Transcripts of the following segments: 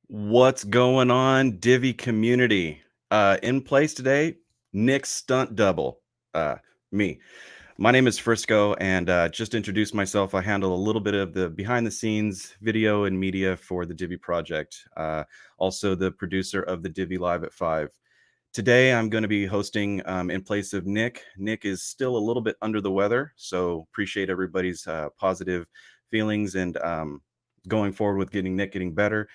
What's going on, Divi community? In place today, Nick's stunt double, me. My name is Frisco, and just to introduce myself, I handle a little bit of the behind-the-scenes video and media for the Divi project. Also, the producer of the Divi Live at 5. Today, I'm going to be hosting in place of Nick. Nick is still a little bit under the weather, so appreciate everybody's positive feelings and going forward with Nick getting better.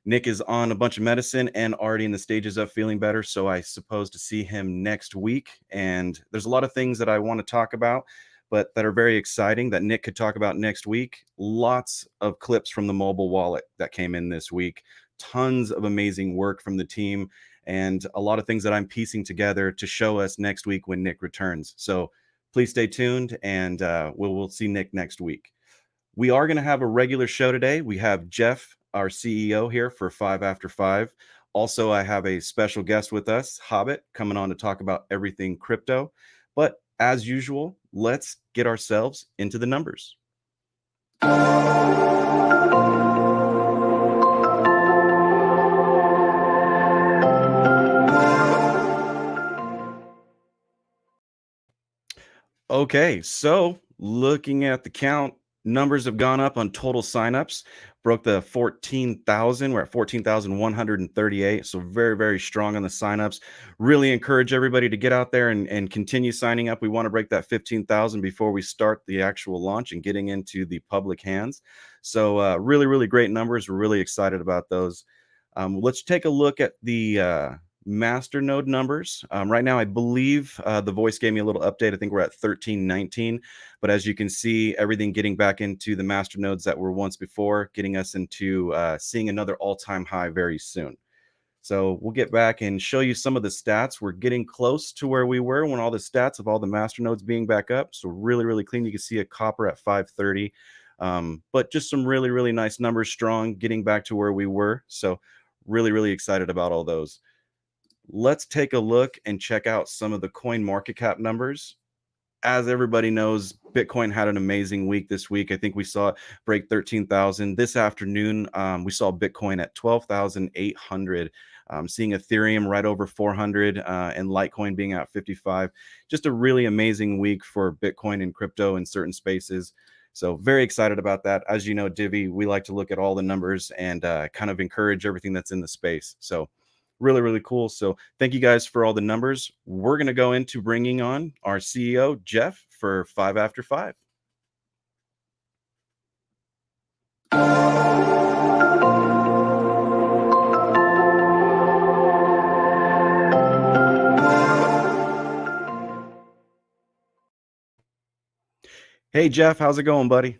Nick is on a bunch of medicine and already in the stages of feeling better, so I suppose to see him next week. And there's a lot of things that I want to talk about, but that are very exciting that Nick could talk about next week. Lots of clips from the mobile wallet that came in this week, tons of amazing work from the team, and a lot of things that I'm piecing together to show us next week when Nick returns. So please stay tuned, and we'll see Nick next week. We are going to have a regular show today. We have Jeff, our CEO, here for 5 After 5. Also, I have a special guest with us, Hobbit, coming on to talk about everything crypto. But as usual, let's get ourselves into the numbers. Okay, so looking at the count, numbers have gone up on total signups, broke the 14,000. We're at 14,138. So very, very strong on the signups. Really encourage everybody to get out there and continue signing up. We want to break that 15,000 before we start the actual launch and getting into the public hands. So really, really great numbers. We're really excited about those. Let's take a look at the masternode numbers. Right now, I believe the voice gave me a little update. I think we're at 1319, but as you can see, everything getting back into the masternodes that were once before, getting us into seeing another all-time high very soon. So we'll get back and show you some of the stats. We're getting close to where we were when all the stats of all the masternodes being back up. So really, really clean. You can see a copper at 530, but just some really, really nice numbers, strong, getting back to where we were. So really, really excited about all those. Let's take a look and check out some of the coin market cap numbers. As everybody knows, Bitcoin had an amazing week this week. I think we saw it break 13,000. This afternoon, we saw Bitcoin at 12,800. Seeing Ethereum right over 400 and Litecoin being at 55. Just a really amazing week for Bitcoin and crypto in certain spaces. So very excited about that. As you know, Divi, we like to look at all the numbers and kind of encourage everything that's in the space. So really, really cool. So thank you guys for all the numbers. We're going to go into bringing on our CEO, Jeff, for 5 After 5. Hey, Jeff, how's it going, buddy?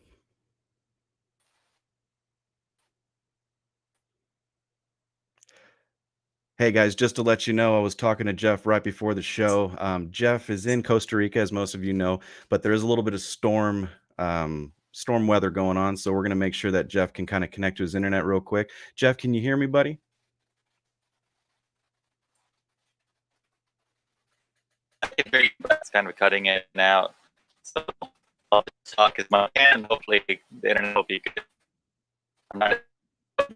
Hey guys, just to let you know, I was talking to Jeff right before the show. Jeff is in Costa Rica, as most of you know, but there is a little bit of storm weather going on, so we're going to make sure that Jeff can kind of connect to his internet real quick. Jeff, can you hear me, buddy? I can hear you, but it's kind of cutting it out. So I'll talk as much and hopefully the internet will be good.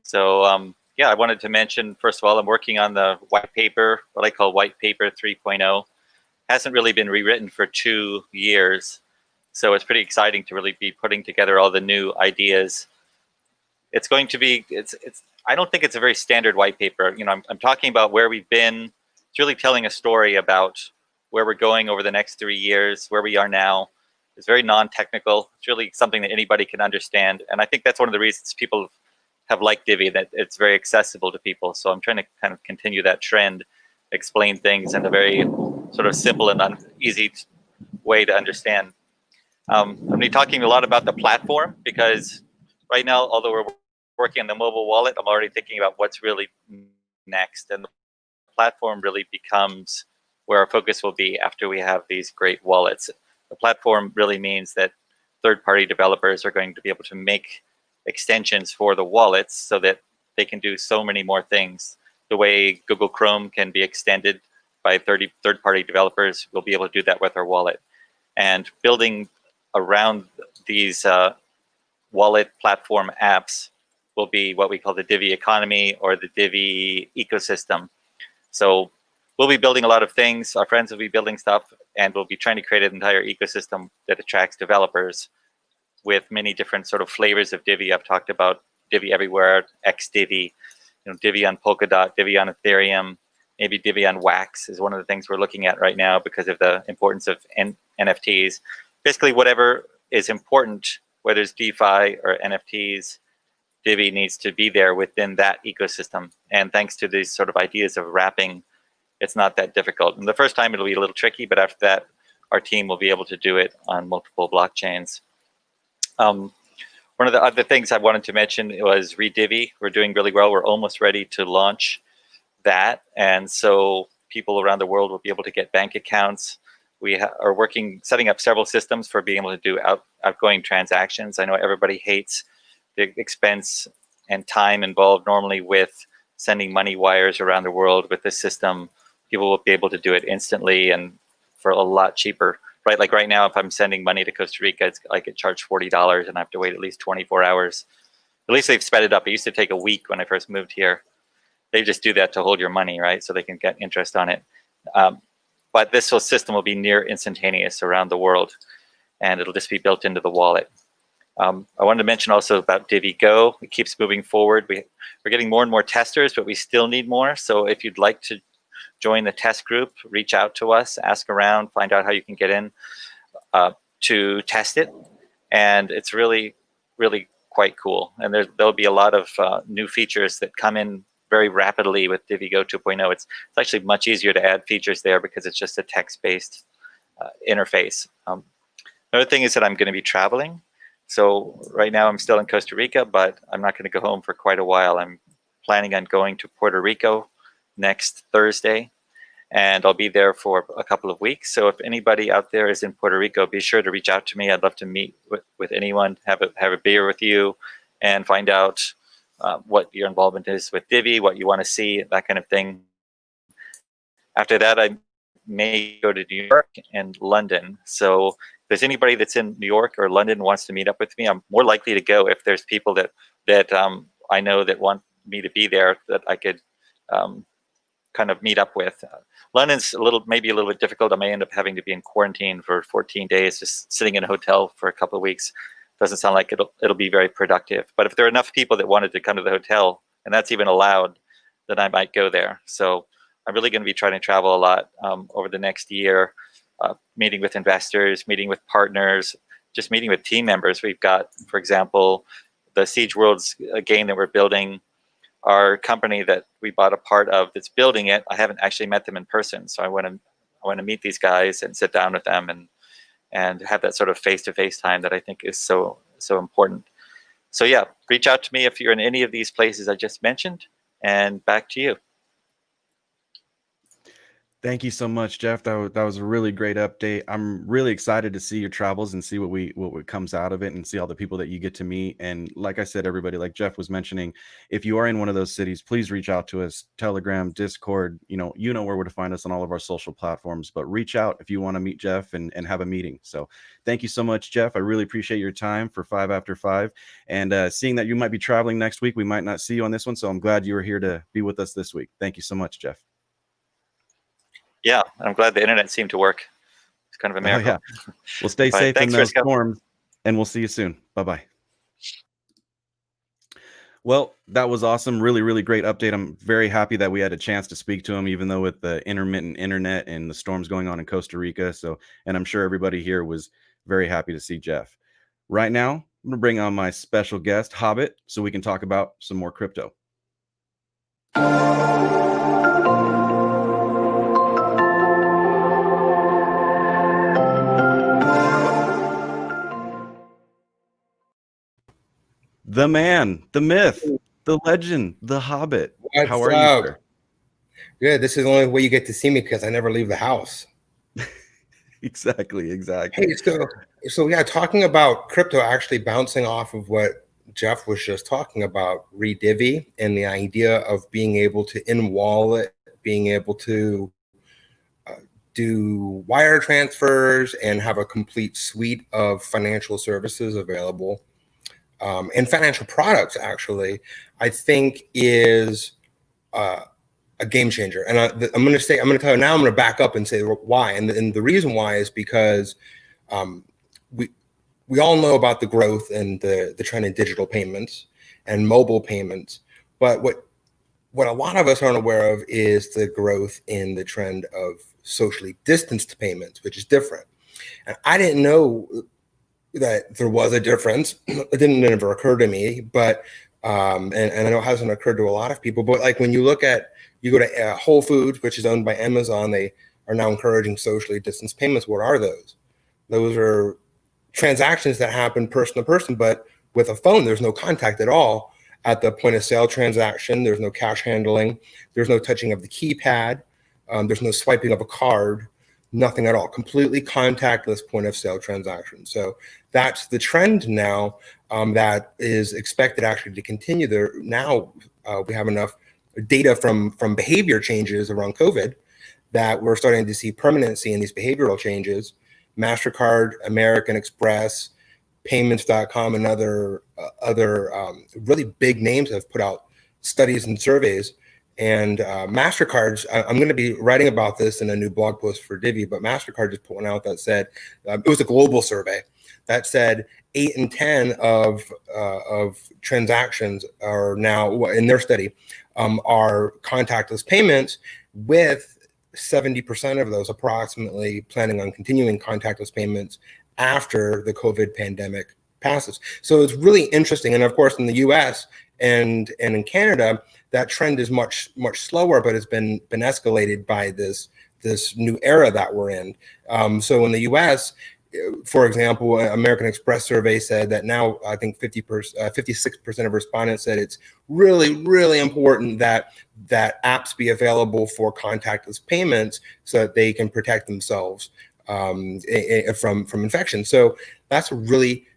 So yeah, I wanted to mention, first of all, I'm working on the white paper, what I call white paper 3.0. Hasn't really been rewritten for 2 years. So it's pretty exciting to really be putting together all the new ideas. It's going to be, I don't think it's a very standard white paper. You know, I'm talking about where we've been. It's really telling a story about where we're going over the next 3 years, where we are now. It's very non-technical. It's really something that anybody can understand. And I think that's one of the reasons people have liked Divi, that it's very accessible to people. So I'm trying to kind of continue that trend, explain things in a very sort of simple and easy way to understand. I'm going to be talking a lot about the platform, because right now, although we're working on the mobile wallet, I'm already thinking about what's really next. And the platform really becomes where our focus will be after we have these great wallets. The platform really means that third-party developers are going to be able to make extensions for the wallets so that they can do so many more things. The way Google Chrome can be extended by third-party developers, we'll be able to do that with our wallet. And building around these wallet platform apps will be what we call the Divi economy or the Divi ecosystem. So we'll be building a lot of things. Our friends will be building stuff, and we'll be trying to create an entire ecosystem that attracts developers with many different sort of flavors of Divi. I've talked about Divi everywhere, XDivi, Divi on Polkadot, Divi on Ethereum, maybe Divi on Wax is one of the things we're looking at right now because of the importance of NFTs. Basically, whatever is important, whether it's DeFi or NFTs, Divi needs to be there within that ecosystem. And thanks to these sort of ideas of wrapping, it's not that difficult. And the first time it'll be a little tricky, but after that, our team will be able to do it on multiple blockchains. One of the other things I wanted to mention was Redivi. We're doing really well. We're almost ready to launch that. And so people around the world will be able to get bank accounts. We are setting up several systems for being able to do outgoing transactions. I know everybody hates the expense and time involved normally with sending money wires around the world. With this system, people will be able to do it instantly and for a lot cheaper. Right, like right now, if I'm sending money to Costa Rica, I get charged $40 and I have to wait at least 24 hours. At least they've sped it up. It used to take a week when I first moved here. They just do that to hold your money, right? So they can get interest on it. But this whole system will be near instantaneous around the world, and it'll just be built into the wallet. I wanted to mention also about Divi Go. It keeps moving forward. We're getting more and more testers, but we still need more. So if you'd like to join the test group, reach out to us, ask around, find out how you can get in to test it. And it's really, really quite cool. And there'll be a lot of new features that come in very rapidly with Divi Go 2.0. It's actually much easier to add features there because it's just a text-based interface. Another thing is that I'm going to be traveling. So right now I'm still in Costa Rica, but I'm not going to go home for quite a while. I'm planning on going to Puerto Rico next Thursday, and I'll be there for a couple of weeks. So if anybody out there is in Puerto Rico, be sure to reach out to me. I'd love to meet with anyone, have a beer with you, and find out what your involvement is with Divi, what you want to see, that kind of thing. After that, I may go to New York and London. So if there's anybody that's in New York or London wants to meet up with me, I'm more likely to go if there's people that I know that want me to be there that I could kind of meet up with. London's maybe a little bit difficult. I may end up having to be in quarantine for 14 days, just sitting in a hotel for a couple of weeks. Doesn't sound like it'll be very productive. But if there are enough people that wanted to come to the hotel, and that's even allowed, then I might go there. So I'm really going to be trying to travel a lot over the next year, meeting with investors, meeting with partners, just meeting with team members. We've got, for example, the Siege Worlds game that we're building. Our company that we bought a part of that's building it, I haven't actually met them in person. So I want to meet these guys and sit down with them and have that sort of face-to-face time that I think is so important. So yeah, reach out to me if you're in any of these places I just mentioned, and back to you. Thank you so much, Jeff. That was a really great update. I'm really excited to see your travels and see what comes out of it and see all the people that you get to meet. And like I said, everybody, like Jeff was mentioning, if you are in one of those cities, please reach out to us, Telegram, Discord, you know where to find us on all of our social platforms, but reach out if you want to meet Jeff and have a meeting. So thank you so much, Jeff. I really appreciate your time for 5 After 5. And seeing that you might be traveling next week, we might not see you on this one. So I'm glad you were here to be with us this week. Thank you so much, Jeff. Yeah, I'm glad the internet seemed to work. It's kind of a miracle. Oh, yeah. Well, stay safe in those storms, and we'll see you soon. Bye-bye. Well, that was awesome. Really, really great update. I'm very happy that we had a chance to speak to him, even though with the intermittent internet and the storms going on in Costa Rica. And I'm sure everybody here was very happy to see Jeff. Right now, I'm going to bring on my special guest, Hobbit, so we can talk about some more crypto. The man, the myth, the legend, the Hobbit. What's How are up? you, sir? Good. This is the only way you get to see me because I never leave the house. Exactly. Hey, so yeah, talking about crypto, actually bouncing off of what Jeff was just talking about, Redivi, and the idea of being able to in-wallet, being able to do wire transfers and have a complete suite of financial services available. and financial products, actually, I think is a game changer. And I'm going to tell you now, I'm going to back up and say why. And the reason why is because we all know about the growth and the trend in digital payments and mobile payments. But what a lot of us aren't aware of is the growth in the trend of socially distanced payments, which is different. And I didn't know that there was a difference. It didn't ever occur to me, but and I know it hasn't occurred to a lot of people. But like when you go to Whole Foods, which is owned by Amazon, they are now encouraging socially distanced payments. What are those? Those are transactions that happen person to person, but with a phone. There's no contact at all at the point of sale transaction. There's no cash handling. There's no touching of the keypad. There's no swiping of a card. Nothing at all. Completely contactless point of sale transaction. So that's the trend now, that is expected actually to continue. There now, we have enough data from behavior changes around COVID that we're starting to see permanency in these behavioral changes. MasterCard, American Express, Payments.com, and other really big names have put out studies and surveys. And MasterCard's, I'm going to be writing about this in a new blog post for Divi, but MasterCard just put one out that said, it was a global survey that said 8 in 10 of transactions are now, in their study, are contactless payments, with 70% of those approximately planning on continuing contactless payments after the COVID pandemic passes. So it's really interesting. And of course, in the US and in Canada, that trend is much slower, but it's been escalated by this new era that we're in. So in the US, for example, American Express survey said that now I think 56% of respondents said it's really, really important that apps be available for contactless payments so that they can protect themselves from infection. So that's a really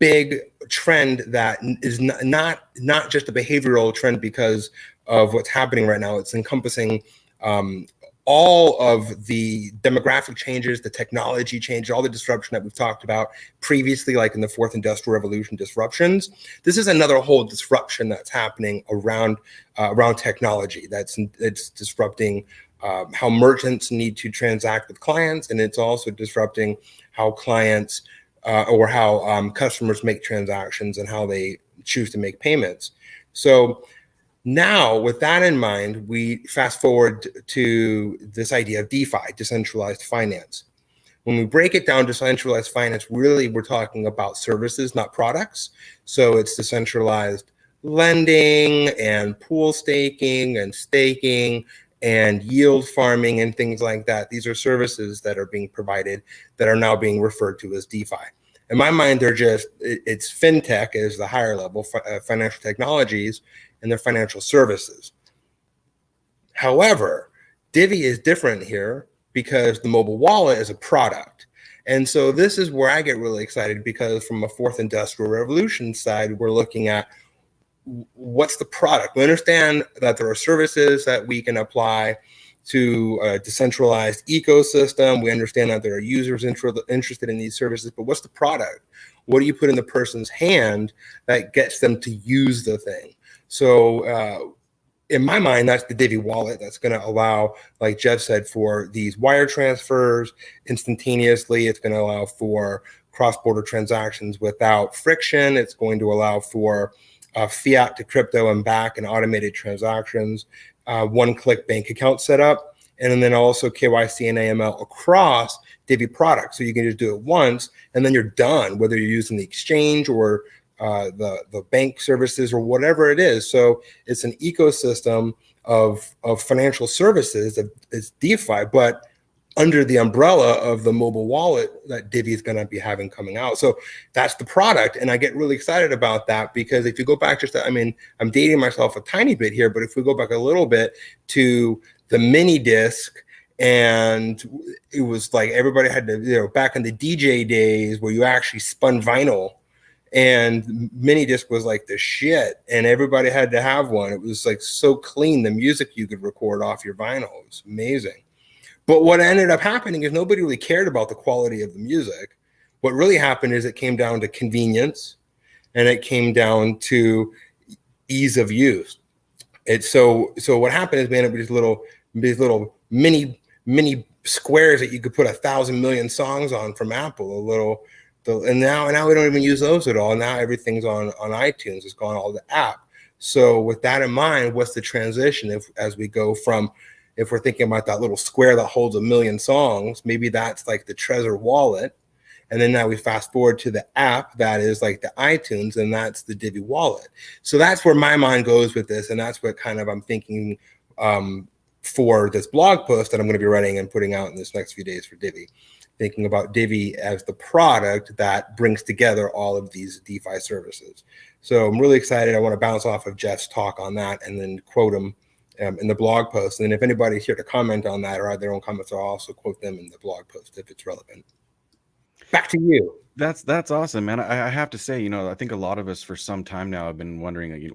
big trend that is not just a behavioral trend because of what's happening right now. It's encompassing all of the demographic changes, the technology changes, all the disruption that we've talked about previously, like in the fourth industrial revolution disruptions. This is another whole disruption that's happening around technology. It's disrupting how merchants need to transact with clients, and it's also disrupting how clients or how customers make transactions and how they choose to make payments. So now, with that in mind, we fast forward to this idea of DeFi, decentralized finance. When we break it down, decentralized finance, really we're talking about services, not products. So it's decentralized lending and pool staking and yield farming and things like that. These are services that are being provided that are now being referred to as DeFi. In my mind, it's fintech is the higher level, financial technologies, and their financial services. However, Divi is different here because the mobile wallet is a product. And so this is where I get really excited, because from a fourth industrial revolution side, we're looking at what's the product. We understand that there are services that we can apply to a decentralized ecosystem. We understand that there are users interested in these services, but what's the product? What do you put in the person's hand that gets them to use the thing? So in my mind, that's the Divi wallet that's going to allow, like Jeff said, for these wire transfers instantaneously. It's going to allow for cross-border transactions without friction. It's going to allow for fiat to crypto and back and automated transactions, one-click bank account setup, and then also KYC and AML across Divi products. So you can just do it once, and then you're done, whether you're using the exchange or the bank services or whatever it is. So it's an ecosystem of financial services. It's DeFi, but under the umbrella of the mobile wallet that Divi is going to be having coming out. So that's the product. And I get really excited about that, because if you go back I'm dating myself a tiny bit here, but if we go back a little bit to the mini disc, and it was like everybody had to, back in the DJ days where you actually spun vinyl, and mini disc was like the shit, and everybody had to have one. It was like so clean, the music you could record off your vinyl. It was amazing. But what ended up happening is nobody really cared about the quality of the music. What really happened is it came down to convenience, and it came down to ease of use. It's so what happened is we ended up with these little mini squares that you could put 1,000 million songs on from Apple. And now we don't even use those at all. Now everything's on iTunes. It's gone all the app. So with that in mind, what's the transition as we go from, if we're thinking about that little square that holds 1 million songs, maybe that's like the Trezor wallet. And then now we fast forward to the app that is like the iTunes, and that's the Divi wallet. So that's where my mind goes with this. And that's what kind of I'm thinking for this blog post that I'm going to be writing and putting out in this next few days for Divi. Thinking about Divi as the product that brings together all of these DeFi services. So I'm really excited. I want to bounce off of Jeff's talk on that and then quote him in the blog post. And if anybody's here to comment on that or add their own comments, I'll also quote them in the blog post if it's relevant. Back to you. That's awesome, man. I have to say, I think a lot of us for some time now have been wondering,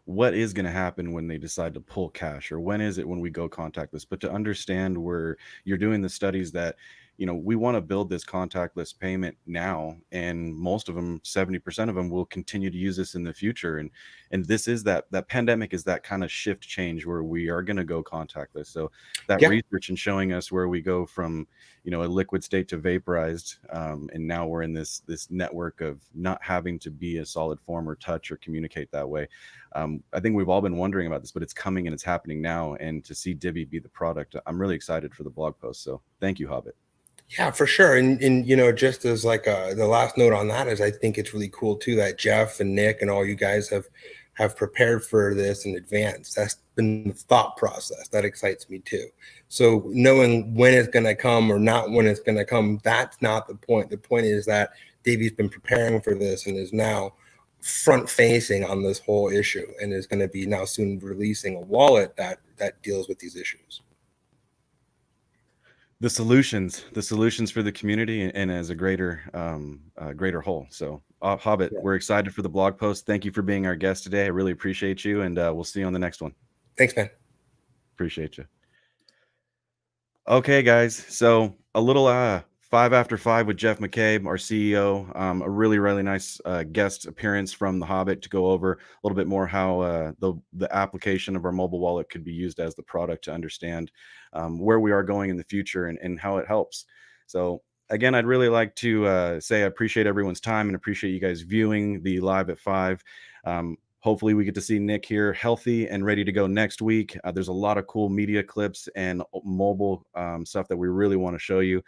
what is going to happen when they decide to pull cash, or when is it when we go contactless? But to understand where you're doing the studies that, we want to build this contactless payment now, and most of them, 70% of them, will continue to use this in the future. And this is that pandemic is that kind of shift change where we are going to go contactless. So that research and showing us where we go from, a liquid state to vaporized, and now we're in this network of not having to be a solid form or touch or communicate that way. I think we've all been wondering about this, but it's coming and it's happening now. And to see Divi be the product, I'm really excited for the blog post. So thank you, Hobbit. Yeah, for sure. And just as like the last note on that is, I think it's really cool too that Jeff and Nick and all you guys have prepared for this in advance. That's been the thought process that excites me too. So knowing when it's going to come or not when it's going to come, that's not the point. The point is that Divi's been preparing for this and is now front facing on this whole issue, and is going to be now soon releasing a wallet that deals with these issues. The solutions for the community and as a greater whole. So Hobbit, we're excited for the blog post. Thank you for being our guest today. I really appreciate you, and we'll see you on the next one. Thanks, man. Appreciate you. Okay, guys. So a little 5 after 5 with Jeff McCabe, our CEO. A really, really nice guest appearance from the Hobbit to go over a little bit more how the application of our mobile wallet could be used as the product to understand where we are going in the future and how it helps. So again, I'd really like to say I appreciate everyone's time and appreciate you guys viewing the live at 5. Hopefully we get to see Nick here healthy and ready to go next week. There's a lot of cool media clips and mobile stuff that we really want to show you.